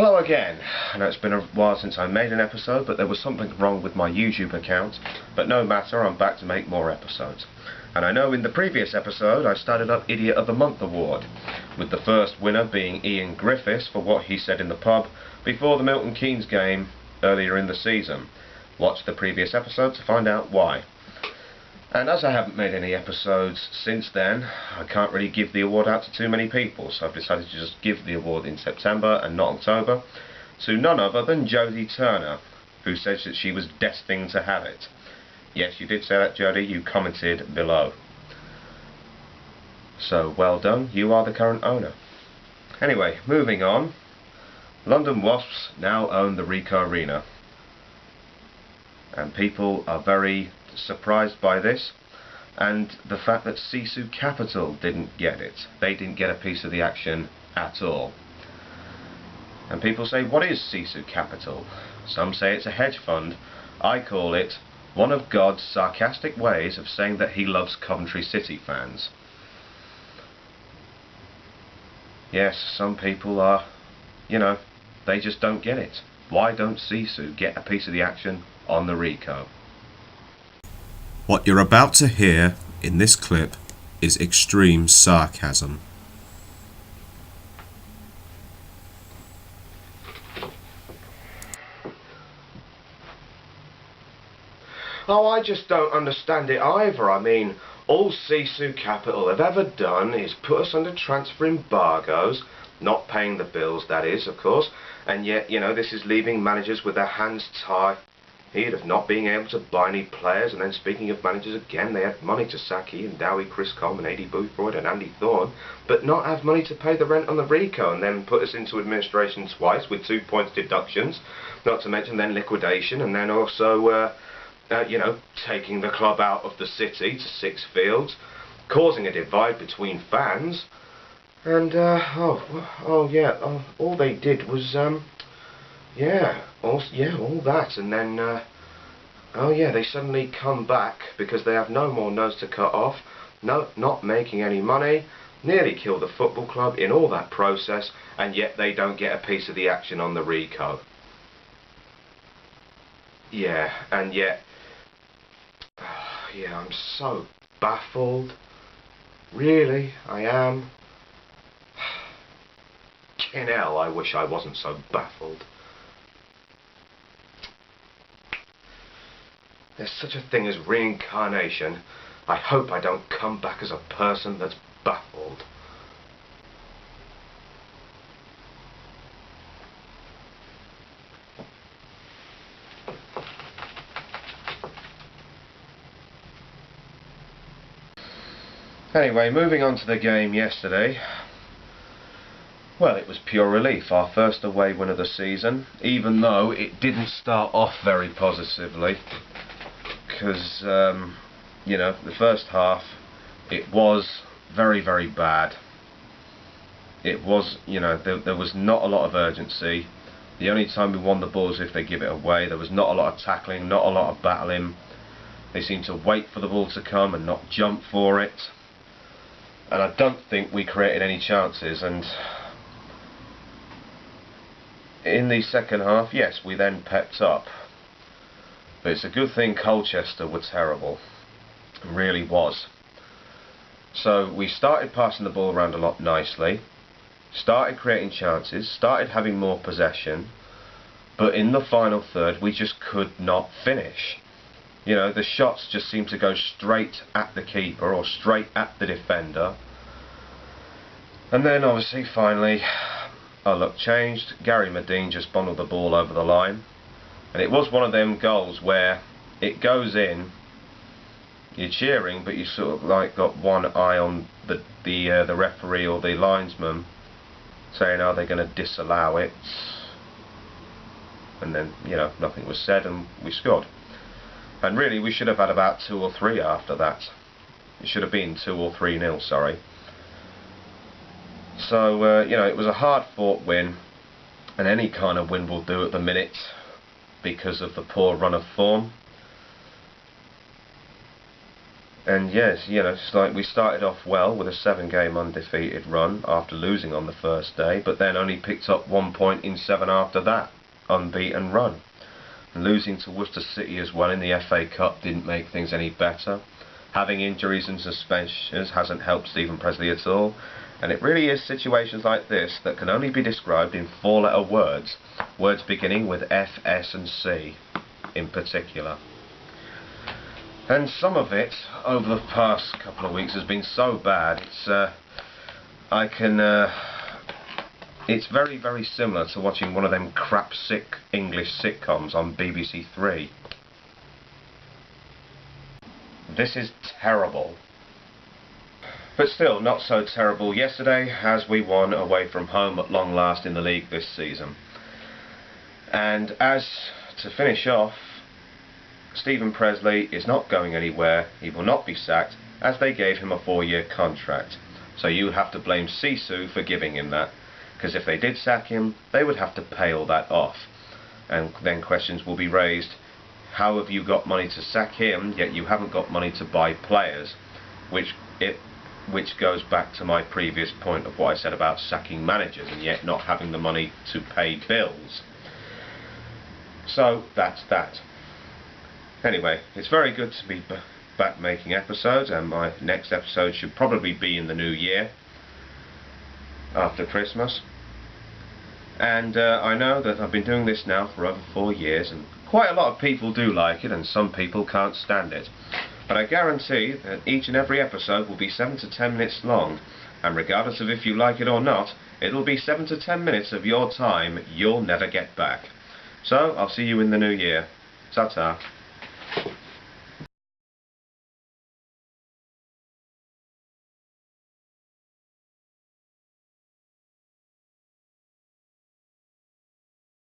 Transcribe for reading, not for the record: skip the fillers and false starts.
Hello again. I know it's been a while since I made an episode, but there was something wrong with my YouTube account. But no matter, I'm back to make more episodes. And I know in the previous episode I started up Idiot of the Month award, with the first winner being Ian Griffiths for what he said in the pub before the Milton Keynes game earlier in the season. Watch the previous episode to find out why. And as I haven't made any episodes since then, I can't really give the award out to too many people, so I've decided to just give the award in September and not October to none other than Jodie Turner, who says that she was destined to have it. Yes, you did say that, Jodie, you commented below. So well done, you are the current owner. Anyway, moving on. London Wasps now own the Ricoh Arena, and people are very surprised by this, and the fact that Sisu Capital didn't get it. They didn't get a piece of the action at all. And people say, what is Sisu Capital? Some say it's a hedge fund. I call it one of God's sarcastic ways of saying that he loves Coventry City fans. Yes, some people are, they just don't get it. Why don't Sisu get a piece of the action on the Ricoh? What you're about to hear in this clip is extreme sarcasm. Oh, I just don't understand it either. I mean, all Sisu Capital have ever done is put us under transfer embargoes, not paying the bills, that is, of course, and yet, this is leaving managers with their hands tied of not being able to buy any players. And then speaking of managers again, they had money to sack Ian Dowie, Chris Coleman, Adi Boothroyd and Andy Thorne, but not have money to pay the rent on the Ricoh, and then put us into administration twice with 2 points deductions, not to mention then liquidation, and then also taking the club out of the city to 6 fields, causing a divide between fans, and all they did was all that, and then they suddenly come back because they have no more nose to cut off, not making any money, nearly kill the football club in all that process, and yet they don't get a piece of the action on the Ricoh. And yet, I'm so baffled. Really, I am. Hell, I wish I wasn't so baffled. There's such a thing as reincarnation. I hope I don't come back as a person that's baffled. Anyway, moving on to the game yesterday. Well, it was pure relief, our first away win of the season, even though it didn't start off very positively, because, the first half, it was very, very bad. It was, there was not a lot of urgency. The only time we won the ball was if they give it away. There was not a lot of tackling, not a lot of battling. They seemed to wait for the ball to come and not jump for it. And I don't think we created any chances, and in the second half, yes, we then pepped up. But it's a good thing Colchester were terrible. It really was. So we started passing the ball around a lot nicely, started creating chances, started having more possession, but in the final third we just could not finish. The shots just seemed to go straight at the keeper or straight at the defender. And then obviously finally our luck changed. Gary Medine just bundled the ball over the line, and it was one of them goals where it goes in, you're cheering, but you sort of like got one eye on the referee or the linesman saying, are they going to disallow it? And then nothing was said and we scored. And really we should have had about 2 or 3 after that. It should have been 2 or 3-0, sorry. So, it was a hard-fought win, and any kind of win will do at the minute because of the poor run of form. And yes, it's like we started off well with a 7-game undefeated run after losing on the first day, but then only picked up 1 point in 7 after that unbeaten run. And losing to Worcester City as well in the FA Cup didn't make things any better. Having injuries and suspensions hasn't helped Stephen Presley at all. And it really is situations like this that can only be described in 4-letter words. Words beginning with F, S and C in particular. And some of it over the past couple of weeks has been so bad, it's very, very similar to watching one of them crap sick English sitcoms on BBC Three. This is terrible. But still, not so terrible yesterday, as we won away from home at long last in the league this season. And as to finish off, Stephen Presley is not going anywhere. He will not be sacked, as they gave him a 4-year contract. So you have to blame Sisu for giving him that, because if they did sack him, they would have to pay all that off. And then questions will be raised: how have you got money to sack him, yet you haven't got money to buy players? Which goes back to my previous point of what I said about sacking managers and yet not having the money to pay bills. So that's that. Anyway, it's very good to be back making episodes, and my next episode should probably be in the new year, after Christmas. And I know that I've been doing this now for over 4 years, and quite a lot of people do like it, and some people can't stand it. But I guarantee that each and every episode will be 7 to 10 minutes long, and regardless of if you like it or not, it'll be 7 to 10 minutes of your time you'll never get back. So, I'll see you in the new year. Ta-ta.